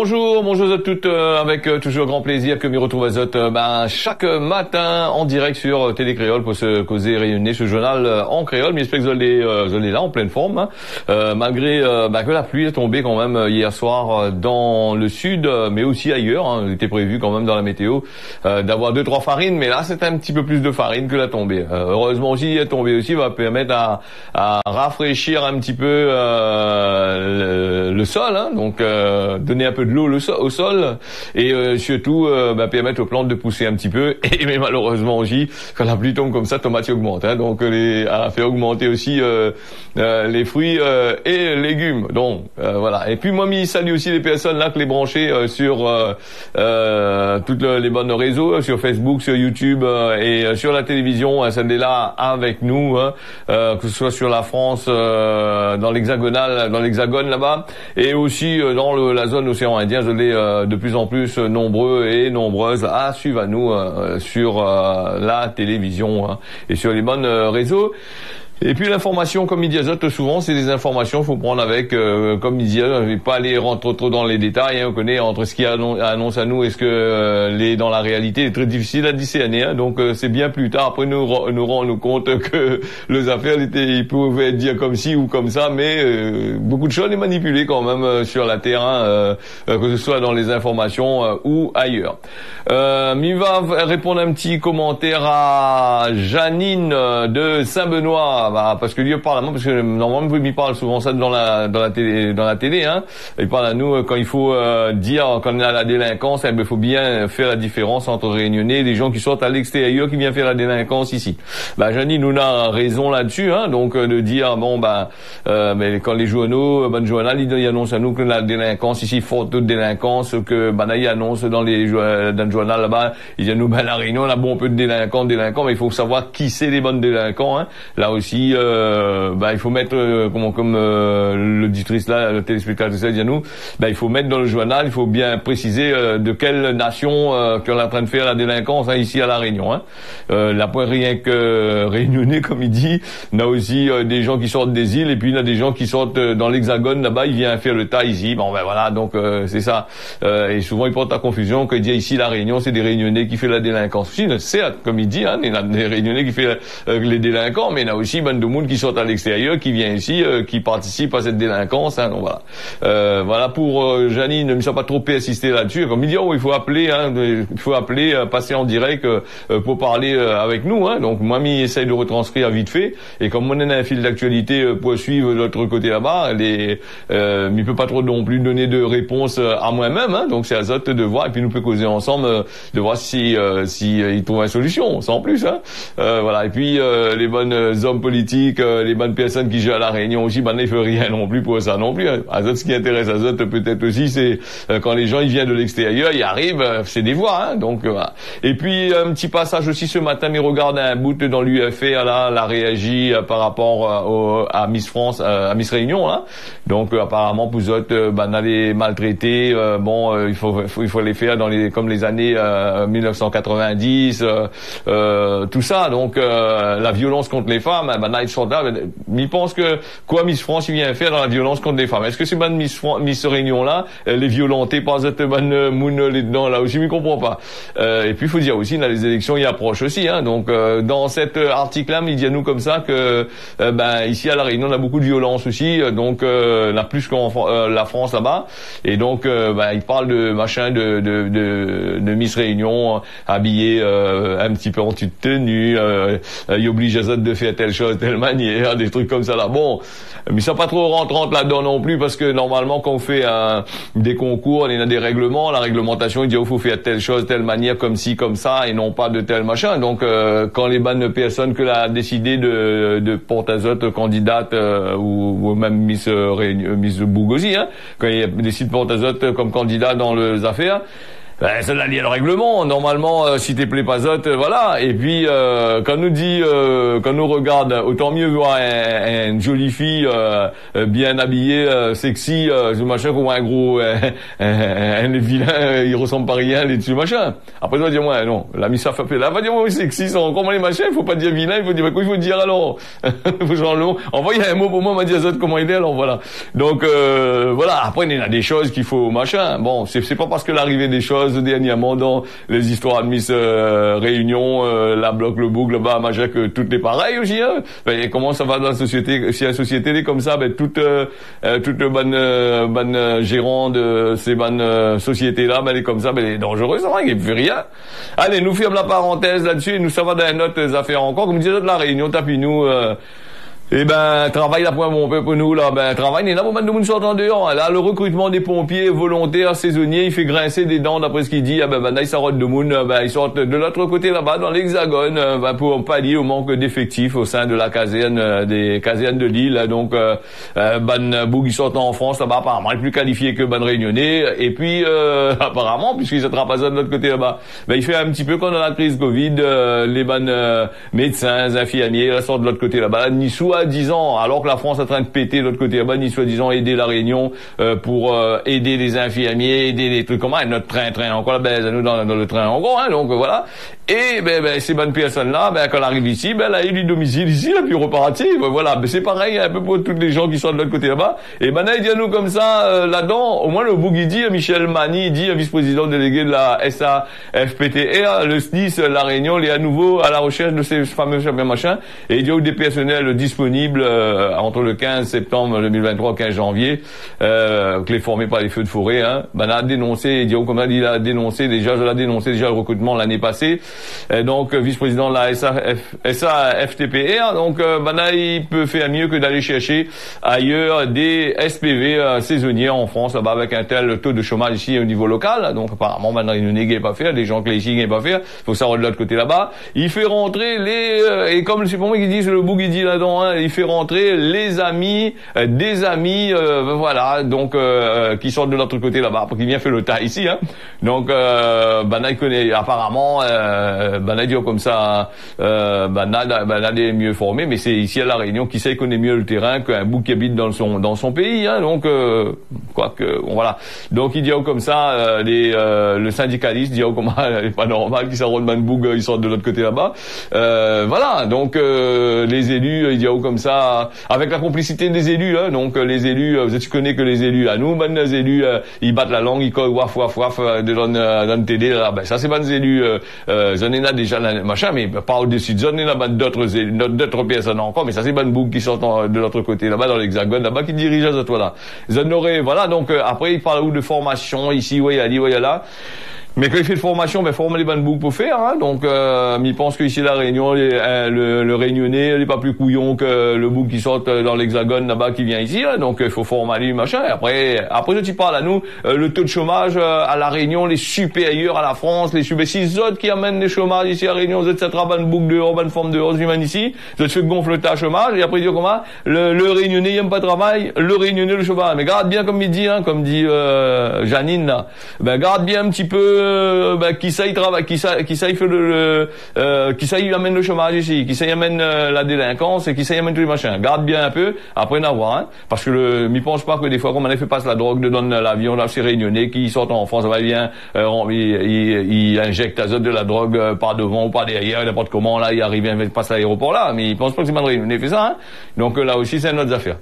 Bonjour à toutes, avec toujours grand plaisir que m'y retrouve Azot chaque matin en direct sur Télé Créole pour se causer rayonner ce journal en créole. Mais j'espère que vous allez là en pleine forme, hein. Malgré que la pluie est tombée quand même hier soir dans le sud, mais aussi ailleurs. Hein. Il était prévu quand même dans la météo d'avoir 2-3 farines, mais là c'est un petit peu plus de farine que la tombée. Heureusement aussi, la tombée aussi va permettre à rafraîchir un petit peu le sol, hein. Donc donner un peu de l'eau au sol et surtout permettre aux plantes de pousser un petit peu. Et mais malheureusement aussi, quand la pluie tombe comme ça, tomates augmentent, hein. Donc a fait augmenter aussi les fruits et légumes. Donc voilà. Et puis moi, je salue aussi les personnes là que les brancher sur toutes les bonnes réseaux, sur Facebook, sur YouTube et sur la télévision. Celle est là avec nous, hein, que ce soit sur la France, dans l'hexagone là-bas, et aussi dans la zone océan Indien. Vous êtes de plus en plus nombreux et nombreuses à suivre à nous sur la télévision, hein, et sur les bonnes réseaux. Et puis l'information, comme il dit Azot, souvent c'est des informations, faut prendre avec, comme il dit, je vais pas aller rentrer trop dans les détails, hein, on connaît entre ce qui annonce à nous et ce que dans la réalité est très difficile à discerner, hein, donc c'est bien plus tard après nous rendre compte que les affaires ils pouvaient être dire comme ci ou comme ça, mais beaucoup de choses sont manipulées quand même sur la terre, que ce soit dans les informations ou ailleurs. Il va répondre un petit commentaire à Janine de Saint-Benoît. Parce que lui parle à moi, parce que normalement il parle souvent ça dans la télé, hein. Il parle à nous quand il faut dire quand on a la délinquance, il faut bien faire la différence entre Réunionnais et les gens qui sortent à l'extérieur qui viennent faire la délinquance ici. Janine nous a raison là-dessus, hein, donc de dire mais quand les journaux, journal, ils annoncent à nous que la délinquance ici, forte de délinquance, que ils annoncent dans le journal là-bas, ils disent nous la Réunion on a bon peu de délinquants, mais il faut savoir qui c'est les bonnes délinquants, hein. Là aussi il faut mettre comme l'auditrice là, le téléspectateur dit à nous, il faut mettre dans le journal, il faut bien préciser de quelle nation qu'on est en train de faire la délinquance, hein, ici à la Réunion, hein. Là point rien que réunionnais comme il dit, on a aussi des gens qui sortent des îles et puis il y a des gens qui sortent dans l'hexagone là-bas, ils viennent faire le tas ici. Voilà, donc c'est ça. Et souvent ils portent la confusion qu'il dit ici la Réunion, c'est des Réunionnais qui fait la délinquance. Si, certes, comme il dit, hein, il y a des Réunionnais qui fait les délinquants, mais il y a aussi de monde qui sortent à l'extérieur, qui vient ici, qui participe à cette délinquance, hein, donc voilà. Voilà pour Janine, ne me soit pas trop persisté là-dessus. Comme il dit, il faut appeler, hein, passer en direct pour parler avec nous, hein. Donc moi, essaye de retranscrire vite fait. Et comme on a un fil d'actualité pour suivre de l'autre côté là-bas, il peut pas trop non plus donner de réponse à moi-même, hein. Donc c'est à Zot de voir et puis nous peut causer ensemble de voir si il trouve une solution, sans plus, hein. Voilà. Et puis les bonnes hommes politiques, les bonnes personnes qui gèrent la Réunion aussi, il ne fait rien non plus pour ça non plus, hein. Azot, ce qui intéresse Azot peut-être aussi, c'est quand les gens ils viennent de l'extérieur, ils arrivent, c'est des voix, hein. Donc voilà. Et puis un petit passage aussi ce matin, mais regarde un bout dans l'UFR là, la réagi par rapport à Miss France, à Miss Réunion là. Donc apparemment pour eux, les maltraités, il faut les faire comme les années 1990, tout ça. Donc la violence contre les femmes, ils sont là. Ils pensent que quoi Miss France il vient faire dans la violence contre les femmes. Est-ce que c'est Miss Réunion là, les violentées par cette moune les dedans là aussi, je ne comprends pas. Et puis il faut dire aussi, là, les élections y approchent aussi, hein. Donc dans cet article là, il dit à nous comme ça que ici à la Réunion on a beaucoup de violence aussi, donc on a plus qu'en la France là-bas. Et donc il parle de Miss Réunion habillée un petit peu en petite tenue, il oblige les autres de faire telle chose, telle manière, des trucs comme ça là. Bon, mais ça pas trop rentrante là-dedans non plus, parce que normalement quand on fait des concours, il y a des règlements, la réglementation il dit il faut faire telle chose, telle manière, comme ci, comme ça, et non pas de tel machin. Donc quand les bonnes personnes que l'a décidé de porter Azot candidate ou même Miss Boug aussi, hein, quand il décide de porter Azot comme candidat dans les affaires, Ben, ça l'a lié le règlement. Normalement, si t'es plaît pas voilà. Et puis, quand nous regarde, autant mieux voir une jolie fille bien habillée, sexy, ce machin, comme un gros, un vilain, il ressemble pas à rien, les dessus machin. Après, tu vas dire, ouais, non, la mise à faire là, va dire, ouais, sexy, c'est comment les machins, il faut pas dire vilain, il faut dire, quoi, il faut dire alors. Genre, le mot. Envoyez un mot pour moi, m'a dit Azot comment il est, alors voilà. Donc, voilà. Après, il y a des choses qu'il faut machin. Bon, c'est pas parce que l'arrivée des choses dernièrement dans les histoires de Miss Réunion, la bloc, le boucle, bah, machin, que tout est pareil aussi, hein. Ben, comment ça va dans la société, si la société est comme ça, ben, toute bonne gérant de ces bonnes sociétés-là, ben, elle est comme ça, ben, elle est dangereuse, hein, il ne fait rien. Allez, nous fermons la parenthèse là-dessus, et nous, ça va dans notre affaires encore, comme disait de la Réunion, tapis-nous, eh ben, travail là pour mon peuple nous là, ben travail n'est là pour mettre nous sortant dehors. Là, le recrutement des pompiers volontaires saisonniers, il fait grincer des dents d'après ce qu'il dit. Ah ben ils sortent de Moun, ben ils sortent de l'autre côté là-bas dans l'Hexagone, ben pour pallier au manque d'effectifs au sein de la caserne des casernes de Lille. Donc Ban Boug ils sortent en France là-bas, apparemment il est plus qualifié que Ban Réunionnais. Et puis apparemment puisqu'ils se trappent de l'autre côté là-bas, ben il fait un petit peu comme dans la crise Covid, les ban médecins, infirmiers là, sortent de l'autre côté là-bas, ni soi-disant, alors que la France est en train de péter de l'autre côté là-bas, ni soi-disant aider la Réunion pour aider les infirmiers, aider les trucs comment, notre train encore la baisse à nous dans le train en gros, hein, donc voilà. Et ben ces bonnes personnes-là, ben quand elles arrivent ici, ben là il y a du domicile ici, la bureau reparatif, voilà. Ben c'est pareil un peu pour tous les gens qui sont de l'autre côté là-bas. Et ben là il dit à nous comme ça là-dedans, au moins le Bougui dit, Michel Mani dit, vice-président délégué de la SAFPTR, le SNIS, la Réunion, il est à nouveau à la recherche de ces fameux machins, et il y a eu des personnels disponibles entre le 15 septembre 2023 et le 15 janvier, clés formées par les feux de forêt, hein. Ben a dénoncé, il a dénoncé déjà le recrutement l'année passée. Donc vice-président de la SAFTPR, donc il peut faire mieux que d'aller chercher ailleurs des SPV saisonniers en France là-bas avec un tel taux de chômage ici au niveau local. Donc apparemment maintenant il ne pas faire, des gens que les ici ne pas faire, faut que ça de l'autre côté là-bas. Il fait rentrer et comme c'est pour moi qui dit, c'est le bout qui dit là-dedans, hein, il fait rentrer les amis des amis, voilà, donc qui sortent de l'autre côté là-bas, pour qu'il vient faire le tas ici, hein. Donc il connaît apparemment il dit comme ça, il est mieux formé, mais c'est ici à la Réunion qui sait connaît mieux le terrain qu'un bout qui habite dans son pays, hein. Donc voilà. Donc il dit comme ça, le syndicaliste dit comment il est pas normal qu'ils s'arrondent Manboug, ils sortent de l'autre côté là-bas, voilà. Donc les élus, il dit comme ça, avec la complicité des élus, hein. Donc les élus, tu connais que les élus à nous, les élus ils battent la langue, ils collent waf dans le TD là, ben ça c'est pas des élus, j'en ai déjà machin, mais pas au-dessus, j'en ai là d'autres personnes encore, mais ça c'est Banboug qui sortent de l'autre côté là-bas dans l'Hexagone là-bas qui dirige à cette là. J'en aurais, voilà. Donc après il parle de formation ici, ouais, il y a là. Mais quand il fait de formation, ben forme les Banboug pour faire, hein. Donc il pense qu'ici la Réunion, le Réunionnais, il est pas plus couillon que le boug qui sort dans l'Hexagone là-bas qui vient ici, hein. Donc il faut former lui machin. Et après je t'y parle à nous, le taux de chômage à la Réunion, les supérieurs à la France, les supérieurs. Si les autres qui amènent des chômages ici à la Réunion, vous êtes cette Banboug dehors, bonne forme dehors, humain ici, vous êtes fait gonfler le chômage. Et après il dit comment le Réunionnais il aime pas travail, le Réunionnais le chômage. Mais garde bien comme il dit, hein, comme dit Janine là. Ben garde bien un petit peu. Qui ça il travaille, qui ça il fait qui ça il amène le chômage ici, qui ça il amène la délinquance et qui ça il amène tous les machins. Garde bien un peu, après en avoir, hein, parce que m'y pense pas que des fois comme on a fait passer la drogue dedans l'avion là, c'est Réunionnais qui sortent en France, ça va bien, il injecte de la drogue par devant ou par derrière, n'importe comment là, il arrive, il passe à l'aéroport là, mais il pense pas que c'est mal Réunionnais fait ça, hein. Donc là aussi c'est une autre affaire.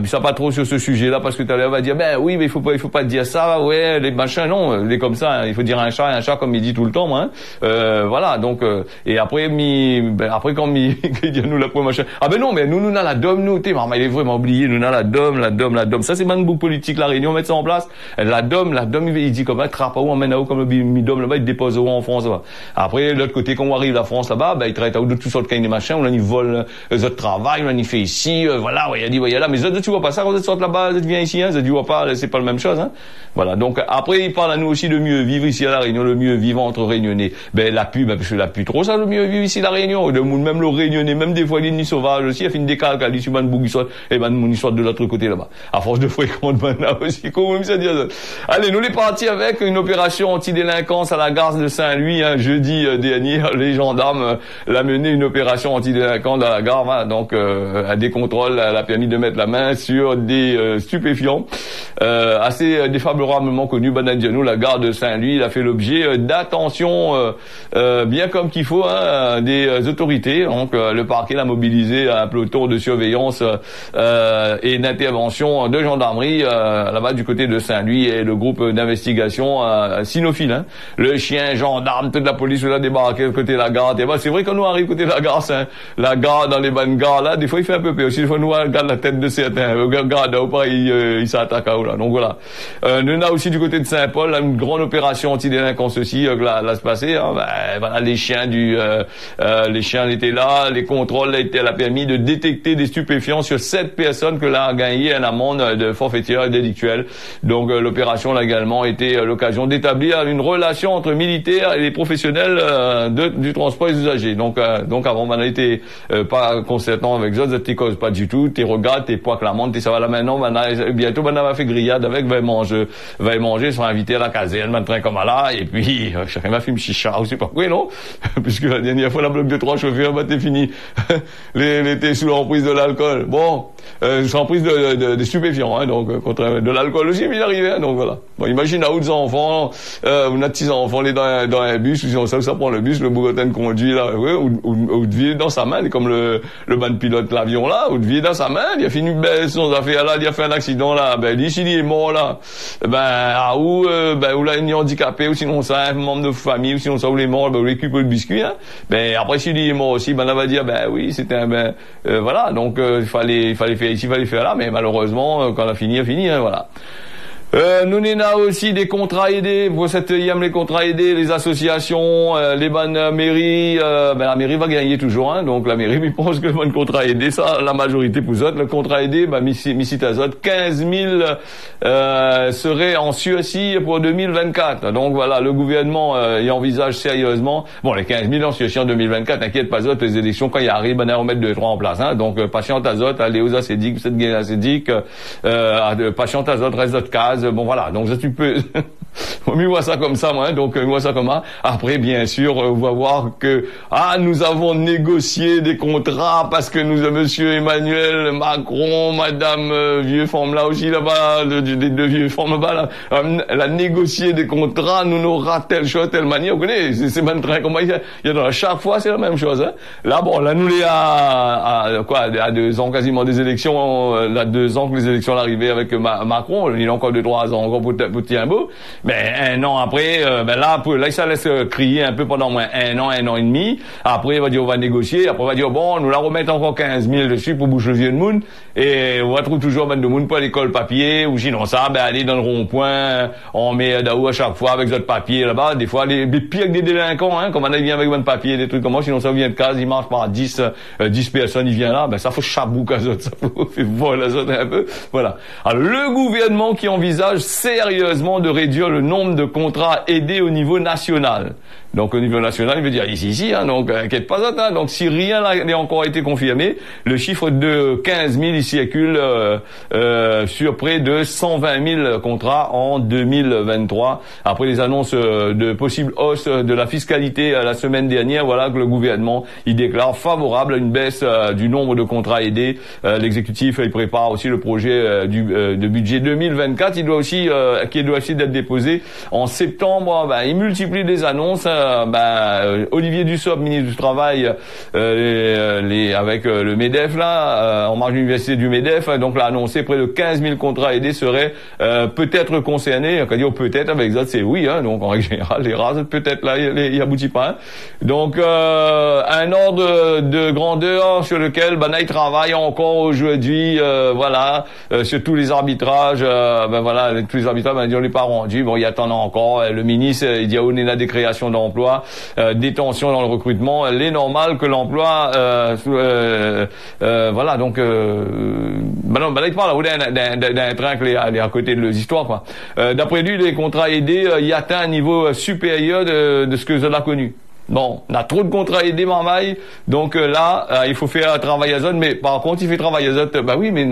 Ça pas trop sur ce sujet là parce que tout à l'heure on va dire oui mais il faut pas dire ça, ouais les machins non, les comme ça, hein, il faut dire un chat comme il dit tout le temps, hein. Voilà, donc et après quand il dit nous la première machin. Ah ben non, mais nous on a la dom, nous t'es il est vraiment oublié, nous on a la dom. Ça c'est Banboug politique la Réunion mettre ça en place. La dom il dit comme un trappe où emmène à où comme le midom là-bas il dépose où en France là-bas. Après de l'autre côté quand on arrive la France là-bas, il traite à où de toutes sortes de machins, on a ils volent les autres travail, on a fait ici, voilà, il a dit là, mais tu vois pas ça quand tu sortes là-bas, tu viens ici, hein, tu vois pas, c'est pas la même chose, hein. Voilà, donc après il parle à nous aussi de mieux vivre ici à La Réunion, le mieux vivre entre Réunionnais. Ben, parce que la pu trop ça, le mieux vivre ici à La Réunion. Même le Réunionnais, même des fois, les nids sauvages aussi, il a fait une décalque, il dit, sur man bougisson, et ben, mon histoire de l'autre côté là-bas. À force de fréquenter maintenant aussi, comment ça dit ça. Allez, nous les partis avec une opération anti-délinquance à la gare de Saint-Louis, jeudi dernier, les gendarmes l'a mené une opération anti-délinquance dans la gare, hein, donc à des contrôles, elle a permis de mettre la main sur des stupéfiants assez défavorablement connus. Banadjanou, la gare de Saint-Louis, il a fait l'objet d'attention bien comme qu'il faut des autorités. Donc le parquet l'a mobilisé à un peloton de surveillance et d'intervention de gendarmerie là-bas du côté de Saint-Louis et le groupe d'investigation cynophile. Hein. Le chien, gendarme, toute la police là débarqué côté de la gare. Et ben, c'est vrai qu'on nous arrive côté de la gare, la gare dans les bonnes gares là, des fois il fait un peu peur aussi. Des fois nous regarde la tête de certains, regarde ou pas, il s'attaque à là. Donc voilà. Nous a aussi du côté de Saint-Paul là, une grande opération anti-délinquance aussi là se passer. Hein. Ben, voilà, les chiens les chiens étaient là, les contrôles elle a permis de détecter des stupéfiants sur 7 personnes que là a gagné une amende de forfaiture et délictuelle. Donc l'opération a également été l'occasion d'établir une relation entre militaires et les professionnels du transport des usagers. Donc avant on était pas concertant avec eux, t'es cause pas du tout, t'es regardes, t'es pas clamante, t'es ça va là maintenant, bientôt on va fait grillade avec, va manger, ils sont invités à la caserne, maintenant comme là, et puis chacun va fumer chicha, ou c'est pas quoi non, puisque la dernière fois la bloc de 3 chauffeurs, t'es fini, t'es sous l'emprise de l'alcool. Bon, sous l'emprise de stupéfiants, hein, donc contre de l'alcool aussi, mais il arrive, hein, donc voilà. Bon, imagine à autres enfants, on a petits enfants, les dans un bus, ou ça prend le bus, le bourgotin conduit là, ouais, ou de dans sa main, comme le ban pilote l'avion là, ou de dans sa main, il a fini son affaire là, il a fait un accident là, ben d'ici il est mort là, ou là il est handicapé, ou sinon ça un membre de famille, ou sinon ça ou il est mort, ben on récupère le biscuit, hein. Ben après s'il est mort aussi, ben on va dire oui c'était voilà, donc il fallait faire ici, il fallait faire là, mais malheureusement quand on a fini, hein, voilà. Nous n'avons aussi des contrats aidés pour cette IAM, les contrats aidés, les associations, les bonnes mairies. La mairie va gagner toujours, hein, donc la mairie, mais pense que le bon contrat aidé, ça, la majorité pour eux, le contrat aidé, Missit Azot, 15 000 serait en sursis pour 2024. Donc voilà, le gouvernement y envisage sérieusement. Bon, les 15 000 en sursis en 2024, t'inquiète pas, Azot, les élections quand il arrive, on va mettre 2-3 en place, hein. Donc patiente Azot, allez aux acédiques, cette guerre acédique, patiente Azot, reste d'autres cases. Bon voilà, donc ça tu peux mieux voir ça comme ça, moi, hein, donc moi ça comme ça. Après bien sûr, on va voir que nous avons négocié des contrats parce que nous monsieur Emmanuel Macron, madame vieux forme là aussi là-bas, des deux vieux formes là-bas là, elle a négocié des contrats, nous n'aura telle chose, telle manière, vous connaissez, c'est même très comment il y a chaque fois c'est la même chose, hein. Là bon, là nous les à 2 ans quasiment des élections, là 2 ans que les élections arrivaient avec Macron, il a encore 2-3 ans encore pour un beau. Mais un an après, là ça laisse crier un peu pendant moins un an et demi. Après, il va dire on va négocier. Après, on va dire bon, nous la remettre encore 15 000 dessus pour boucher le vieux de monde. Et on va trouver toujours de monde pour l'école papier ou sinon ça, aller dans le rond-point, on met d'où à chaque fois avec votre papier là-bas. Des fois, les pires que des délinquants, hein, comme on vient avec votre papier, des trucs comme ça. Sinon ça vient de case, il marche par 10 personnes, il vient là, ça faut chabouk à ça faut voler un peu. Voilà. Alors le gouvernement qui envisage sérieusement de réduire le nombre de contrats aidés au niveau national. Donc au niveau national, il veut dire ici, hein, donc inquiète pas, hein, donc si rien n'a encore été confirmé, le chiffre de 15 000 il circule sur près de 120 000 contrats en 2023. Après les annonces de possible hausse de la fiscalité la semaine dernière, voilà que le gouvernement il déclare favorable à une baisse du nombre de contrats aidés. L'exécutif il prépare aussi le projet de budget 2024. Il doit aussi qui doit aussi d'être déposé en septembre. Il multiplie les annonces. Olivier Dussopt, ministre du Travail, avec le MEDEF là, en marge de l'université du MEDEF, donc l'a annoncé près de 15 000 contrats aidés seraient peut-être concernés. On va dire peut-être avec ça c'est oui, hein, donc en règle générale les rases peut-être là il aboutit pas. Hein. Donc un ordre de grandeur sur lequel il travaille encore aujourd'hui, sur tous les arbitrages, voilà, tous les arbitrages, ben, on n'est pas rendu. Bon, il y attend encore. Le ministre, il dit, on est là des créations d'emplois, des tensions dans le recrutement. Il est normal que l'emploi, voilà, donc, ben là, il parle d'un train qui est à côté de les histoires, quoi. D'après lui, les contrats aidés, il atteint un niveau supérieur de ce que je l'ai connu. Bon, on a trop de contrats aidés, marmaille, donc là, il faut faire travail à zone, mais par contre, il fait travail à zone, bah oui, mais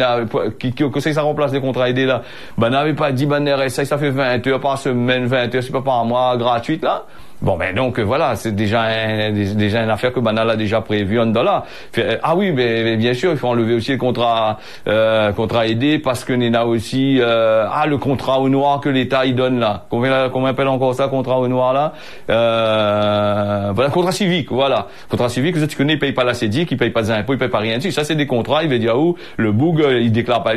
que ça remplace les contrats aidés, là? Bah, n'avez pas dit, RSA, ça fait 20 heures par semaine, 20 heures, c'est pas par mois, gratuite, là? Bon, ben donc voilà, c'est déjà une affaire que Banal a déjà prévue en dollar. Ah oui, mais bien sûr, il faut enlever aussi le contrat aidé parce que Nena aussi le contrat au noir que l'État il donne là. Comment appelle encore ça, contrat au noir là? Voilà, contrat civique, voilà. Contrat civique, tu connais, il paye pas la CEDIC, il paye pas des impôts, il paye pas rien dessus. Ça c'est des contrats, il veut dire le boug il déclare pas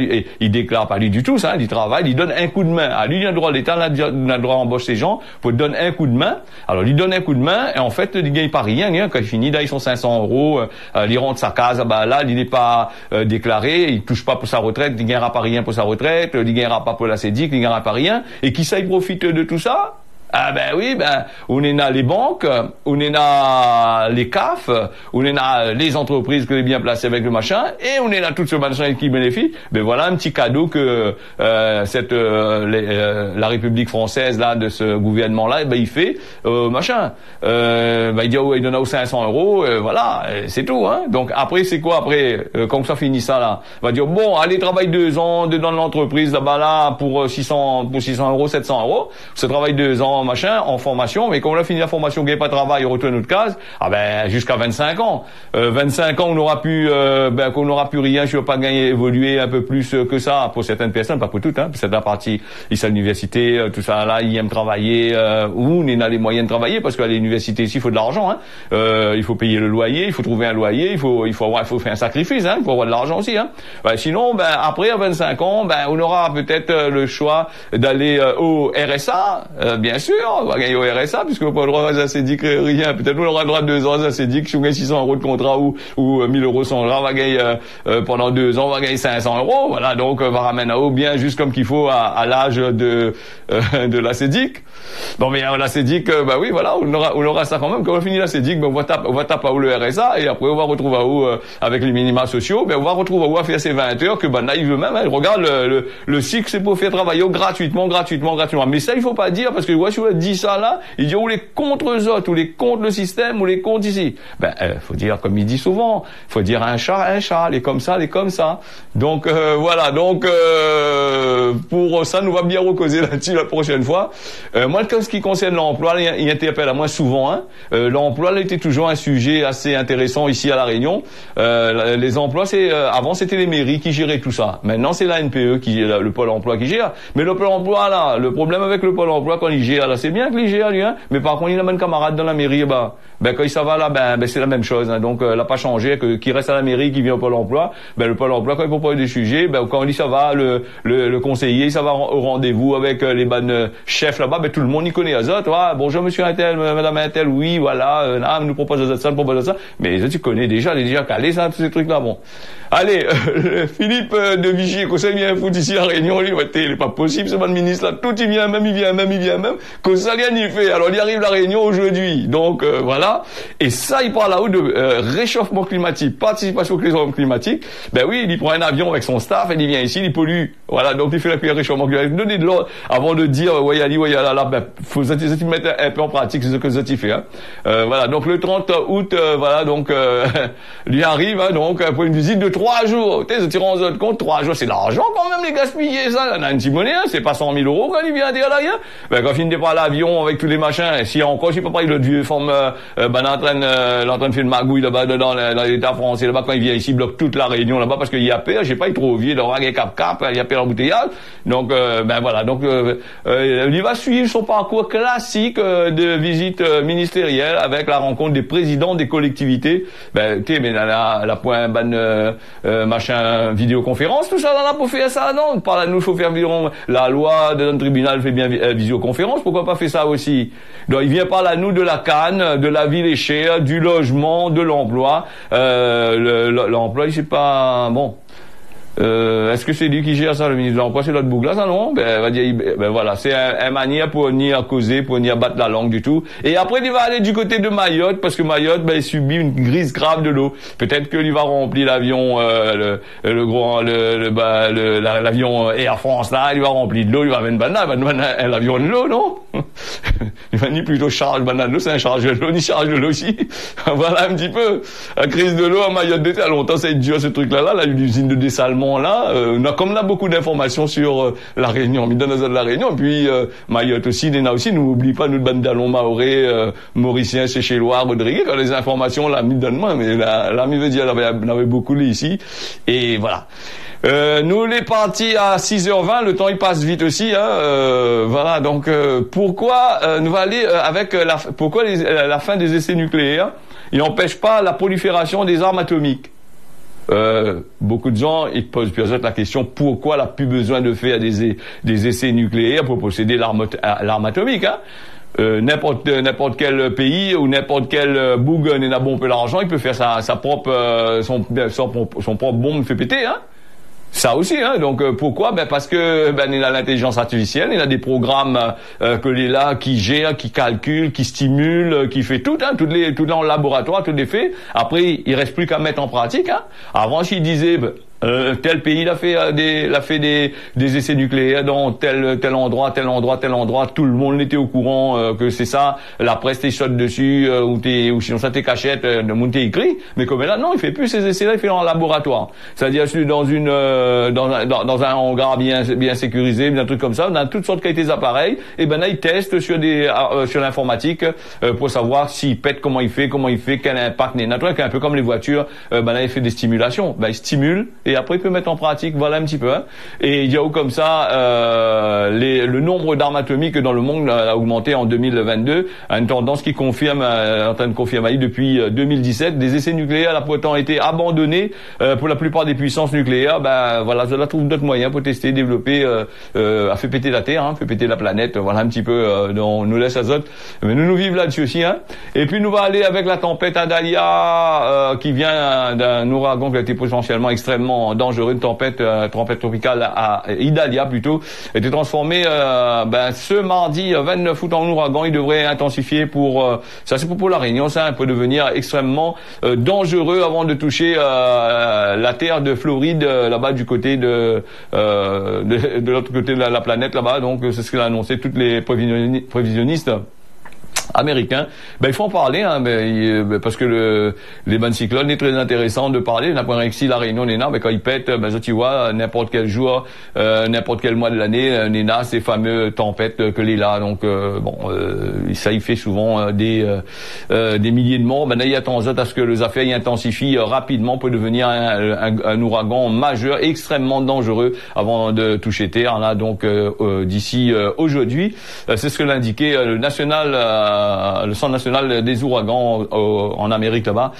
lui du tout ça, il travaille, il donne un coup de main. À lui, il a le droit, l'État a le droit d'embaucher ces gens pour lui donner un coup de main. Alors, il donne un coup de main, et en fait, il gagne pas rien, quand il finit, là, ils sont 500 €, il rentre sa case, là, il n'est pas déclaré, il touche pas pour sa retraite, il gagnera pas rien pour sa retraite, il gagnera pas pour la CEDIC, il gagnera pas rien, et qui ça, il profite de tout ça? Ah ben oui, on est là les banques, on est là les CAF, on est là les entreprises que les bien placées avec le machin, et on est là tout ce machin qui bénéficie. Ben voilà un petit cadeau que la République française là de ce gouvernement là, il fait machin. Il dit il donne aux 500 €, voilà, c'est tout. Hein. Donc après c'est quoi après quand ça finit ça là, il va dire bon allez travaille 2 ans dans l'entreprise là-bas là pour 600 €, 700 €, ça travaille 2 ans machin, en formation, mais quand on a fini la formation, qu'il n'y a pas de travail, on retourne notre case, jusqu'à 25 ans. 25 ans, on n'aura plus rien, je ne vais pas gagner, évoluer un peu plus que ça, pour certaines personnes, pas pour toutes, hein, pour certaines parties, ils sont à l'université, tout ça, là, ils aiment travailler, ou on a les moyens de travailler, parce qu'à l'université ici, il faut de l'argent, hein. Il faut payer le loyer, il faut trouver un loyer, il faut faire un sacrifice, hein, il faut avoir de l'argent aussi, hein. Sinon, après, à 25 ans, on aura peut-être le choix d'aller au RSA, bien sûr, on va gagner au RSA, puisqu'on n'a pas le droit à la CEDIC, rien. Peut-être on aura le droit de 2 ans à la CEDIC, si on gagne 600 € de contrat ou 1000 € sans droit, on va gagner, pendant 2 ans, on va gagner 500 €. Voilà, donc, on va ramener à haut bien juste comme qu'il faut à l'âge de la CEDIC. Bon, mais la CEDIC, oui, voilà, on aura ça quand même. Quand on finit la CEDIC, on va taper à haut le RSA, et après, on va retrouver à haut, avec les minima sociaux, on va retrouver à haut à faire ces 20 heures que, là, il veut même, hein, regarde, le cycle, c'est pour faire travailler gratuitement. Mais ça, il faut pas dire, parce que, si on dit ça là, il dit, ou les contre eux autres, ou les contre le système, ou les contre ici. Faut dire, comme il dit souvent, faut dire un chat, les comme ça, les comme ça. Donc, voilà, donc, pour ça, nous va bien recauser là-dessus la prochaine fois. Moi, ce qui concerne l'emploi, il interpelle à moi souvent, hein. L'emploi, là, était toujours un sujet assez intéressant ici à La Réunion. Les emplois, avant, c'était les mairies qui géraient tout ça. Maintenant, c'est la NPE qui gère, le pôle emploi qui gère. Mais le pôle emploi, là, le problème avec le pôle emploi, quand il gère, là, c'est bien qu'il gère, lui, hein. Mais par contre, il a même camarade dans la mairie, quand il s'en va là, c'est la même chose, hein. Donc, n'a pas changé, qui reste à la mairie, qui vient au pôle emploi, le pôle emploi, quand il propose des sujets, quand on dit ça va, le conseiller, ça va au rendez-vous avec les bonnes chefs là-bas, tout le monde y connaît les autres. Bonjour monsieur Intel, madame Intel, oui, voilà, nous propose ça, nous propose ça. Mais les autres, tu connais déjà, les déjà calés, ça, tous ces trucs-là, bon. Allez, Philippe de Vichy, qu'on s'est vient foutre ici à la Réunion, lui, il est pas possible, ce bon ministre-là, tout il vient même, qu'on ça rien n'y fait. Alors, il arrive à la Réunion aujourd'hui. Donc, voilà. Et ça, il parle là-haut de réchauffement climatique, participation au réchauffement climatique. Oui, il prend un avion avec son staff, et il vient ici, il pollue. Voilà, donc il fait la réchauffement climatique. Donnez de l'ordre, avant de dire, faut mettre un peu en pratique ce que ça fait, hein. Voilà, donc le 30 août, voilà, donc, lui arrive, hein, donc, pour une visite de 3 jours. Tu rends compte, 3 jours, c'est de l'argent quand même, les gaspiller, ça. On a une petite monnaie, hein, c'est pas 100 000 € quand il vient dire là, hein. Quand il finit par l'avion avec tous les machins, si encore, je sais pas, le vieux forme, en train de faire une magouille là-bas, dans l'État français, là-bas, quand il vient ici, il bloque toute la Réunion là-bas, parce qu'il y a peur, je sais pas, il est trop vieux, il aura un cap, il y a peur d'embouteillage. Donc, voilà, donc, il va suivre son parcours classique de visite ministérielle avec la rencontre des présidents des collectivités. La point machin vidéoconférence, tout ça là pour faire ça, non, par là nous faut faire environ la loi de notre tribunal fait bien visioconférence, pourquoi pas faire ça aussi? Donc il vient parler à nous de la canne, de la vie léchée, du logement, de l'emploi. L'emploi c'est pas bon. Est-ce que c'est lui qui gère ça, le ministre de l'Emploi? C'est l'autre boucle là, ça, non? Ben, va dire, ben voilà, c'est une manière pour venir causer, pour venir battre la langue du tout. Et après, il va aller du côté de Mayotte, parce que Mayotte, ben, il subit une crise grave de l'eau. Peut-être qu'il va remplir l'avion, l'avion Air France, là, il va remplir de l'eau, il va mettre l'avion de l'eau, non? Il va ni plutôt charge banane de l'eau, c'est un charge de l'eau, ni charge de l'eau aussi. Voilà un petit peu. La crise de l'eau à Mayotte d'été, à longtemps, ça a été dur, ce truc-là, l'usine de dessalement, là, on a beaucoup d'informations sur la Réunion, de la Réunion, et puis Mayotte aussi, Néna aussi, n'oublie pas nous bande d'allons maoré, mauricien, séchélois, Rodrigue, quand les informations là, mis donne moi, mais la mi veut dire, elle avait beaucoup là ici, et voilà. Nous les partis à 6h20, le temps il passe vite aussi, hein, voilà, donc pourquoi nous va aller avec pourquoi la fin des essais nucléaires, il n'empêche pas la prolifération des armes atomiques. Beaucoup de gens ils posent peut-être la question pourquoi on n'a plus besoin de faire des essais nucléaires pour posséder l'arme atomique, hein. N'importe quel pays ou n'importe quel bougon et n'a bon peu l'argent, il peut faire son propre bombe fait péter, hein. Ça aussi, hein. Donc pourquoi? Ben parce que il a l'intelligence artificielle, il a des programmes que les là qui gèrent, qui calculent, qui stimulent, qui fait tout, hein, tout dans le laboratoire, tout est fait. Après, il reste plus qu'à mettre en pratique, hein. Avant, s'il disait tel pays il a fait des essais nucléaires dans tel endroit, tout le monde était au courant que c'est ça, la presse t'es shot dessus ou sinon ça t'es cachette, le monde t'es écrit, mais comme là non, il fait plus ces essais là, il fait dans le laboratoire. C'est-à-dire dans un hangar bien sécurisé, un truc comme ça, dans toutes sortes de qualités d'appareils, et là il teste sur l'informatique pour savoir s'il pète, comment il fait, quel impact n'est naturel, un peu comme les voitures, là il fait des stimulations, il stimule et après il peut mettre en pratique, voilà un petit peu, hein. Et il y a où comme ça le nombre d'armes atomiques dans le monde a augmenté en 2022, à une tendance qui confirme en train de confirmer depuis 2017. Des essais nucléaires a pourtant été abandonnés pour la plupart des puissances nucléaires. Voilà, ça trouve d'autres moyens pour tester, développer, a fait péter la Terre, hein, fait péter la planète, voilà un petit peu, on nous laisse azote, mais nous vivons là-dessus aussi, hein. Et puis nous va aller avec la tempête Adalia qui vient d'un ouragan qui a été potentiellement extrêmement dangereux, une tempête tropicale à Idalia plutôt, était transformée ce mardi 29 août en ouragan. Il devrait intensifier ça c'est pour la Réunion, ça peut devenir extrêmement dangereux avant de toucher la terre de Floride, là-bas du côté de l'autre côté de la planète là-bas. Donc c'est ce qu'a annoncé toutes les prévisionnistes américains. Il faut en parler, hein, parce que les bandes cyclones est très intéressant de parler. N'importe si la Réunion Néna, quand ils pètent, tu vois, n'importe quel jour, n'importe quel mois de l'année, Néna, ces fameux tempêtes que les là. Donc ça il fait souvent des milliers de morts. Il y a tendance à ce que les affaires y intensifient rapidement pour devenir un ouragan majeur, extrêmement dangereux avant de toucher terre. Là, donc d'ici aujourd'hui, c'est ce que l'indiquait le Centre national des ouragans en Amérique là-bas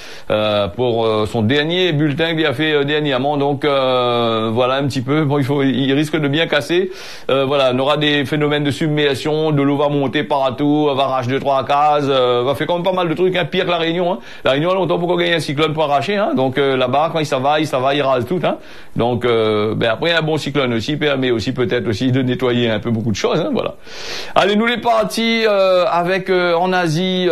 pour son dernier bulletin qu'il a fait dernièrement. Donc voilà un petit peu. Bon, il risque de bien casser. Voilà, on aura des phénomènes de submersion, de l'eau va monter partout, va arracher 2-3 cases, va faire quand même pas mal de trucs, hein, pire que la Réunion. Hein. La Réunion a longtemps pour qu'on gagne un cyclone pour arracher. Hein. Donc là-bas, quand il rase tout. Hein. Donc après un bon cyclone aussi permet aussi peut-être aussi de nettoyer un peu beaucoup de choses. Hein, voilà. Allez, nous les partis avec en Asie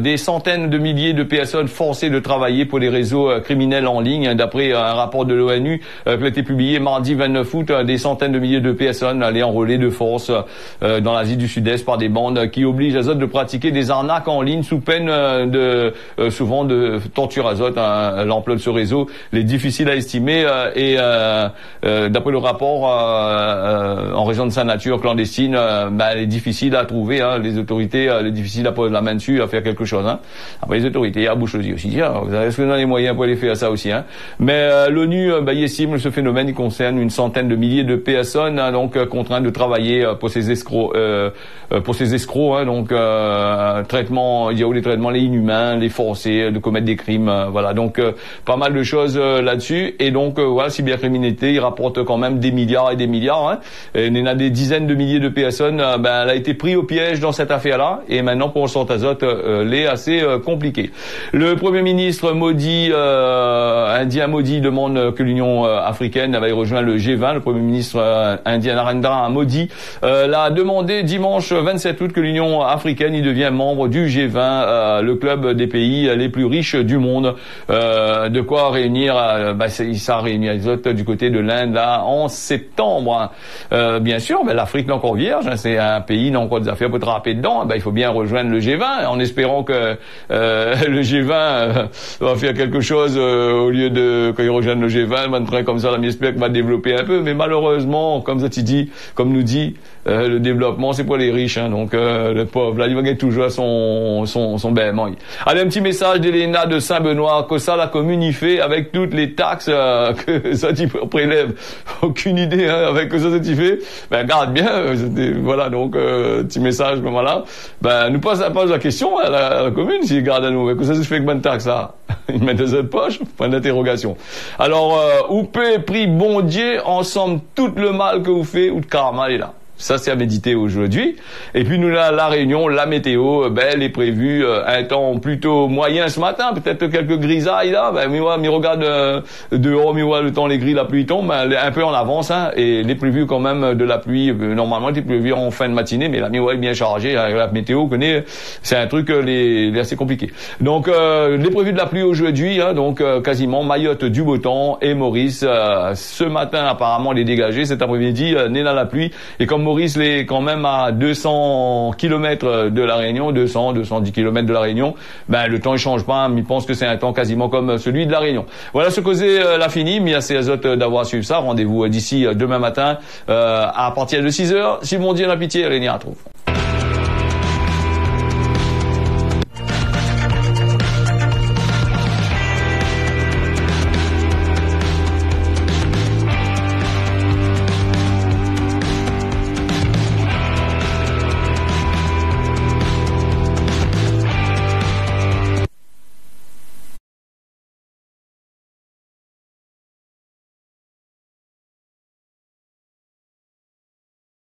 des centaines de milliers de personnes forcées de travailler pour des réseaux criminels en ligne. D'après un rapport de l'ONU qui a été publié mardi 29 août, des centaines de milliers de personnes allaient enrôler de force dans l'Asie du Sud-Est par des bandes qui obligent les autres de pratiquer des arnaques en ligne sous peine souvent de torture azote. Hein, l'ampleur de ce réseau est difficile à estimer et d'après le rapport en raison de sa nature clandestine, elle est difficile à trouver. Hein, les autorités, il est difficile à poser la main dessus, à faire quelque chose. Hein. Après les autorités, à Bouchosi aussi. Est-ce que vous avez les moyens pour aller faire ça aussi, hein. Mais l'ONU il estime ce phénomène il concerne une centaine de milliers de personnes, hein, donc contraintes de travailler pour ces escrocs, hein, donc traitement, il y a où les traitements, les inhumains, les forcés, de commettre des crimes, voilà. Donc pas mal de choses là-dessus. Et donc voilà, cybercriminalité, il rapporte quand même des milliards et des milliards. Hein. Et il y en a des dizaines de milliers de personnes. Elle a été pris au piège dans cette affaire-là. et maintenant pour le centre azote, l'est assez compliqué. Le Premier ministre Modi, indien Modi, demande que l'Union africaine va y rejoindre le G20. Le Premier ministre indien Narendra Modi l'a demandé dimanche 27 août que l'Union africaine y devienne membre du G20, le club des pays les plus riches du monde. De quoi réunir, ça réunit les autres du côté de l'Inde là en septembre. Bien sûr, l'Afrique n'est encore vierge, c'est un pays n'a encore des affaires pour trapper dedans. Il faut bien rejoindre le G20 en espérant que le G20 va faire quelque chose au lieu de quand ils rejoignent le G20, montrer comme ça la MISPEC va développer un peu. Mais malheureusement, comme ça tu dis, comme nous dit, le développement c'est pour les riches, donc le pauvre là il va gagner toujours son bêtement. Allez, un petit message d'Elena de Saint-Benoît, que ça la commune y fait avec toutes les taxes que ça tu prélève. Aucune idée avec que ça tu fait. Garde bien, voilà, donc petit message comme voilà. Nous pose la question à la commune s'il garde à nous. Que ça se fait avec bonne taxe là. Ils mettent dans notre poche, point d'interrogation. Alors, où peut prix bon Dieu ensemble tout le mal que vous faites ou de karma est là. Ça, c'est à méditer aujourd'hui. Et puis, nous, la Réunion, la météo, elle est prévue un temps plutôt moyen ce matin. Peut-être quelques grisailles, là. Mais regarde dehors, le temps, les gris, la pluie tombe. Un peu en avance, Et il est prévu quand même de la pluie. Normalement, il est prévu en fin de matinée. Mais la est bien chargée. La météo, connaît, c'est un truc, assez compliqué. Donc, il est prévu de la pluie aujourd'hui, donc, quasiment Mayotte du beau temps et Maurice, ce matin, apparemment, les dégagé. Cet après-midi, né dans la pluie. Et comme Maurice est quand même à 200 km de la Réunion, 210 km de la Réunion, le temps il change pas, mais il pense que c'est un temps quasiment comme celui de la Réunion. Voilà ce causé l'a fini, merci à Zot d'avoir suivi ça. Rendez-vous d'ici demain matin à partir de 6h. Si mon Dieu n'a pitié, Réunion retrouve.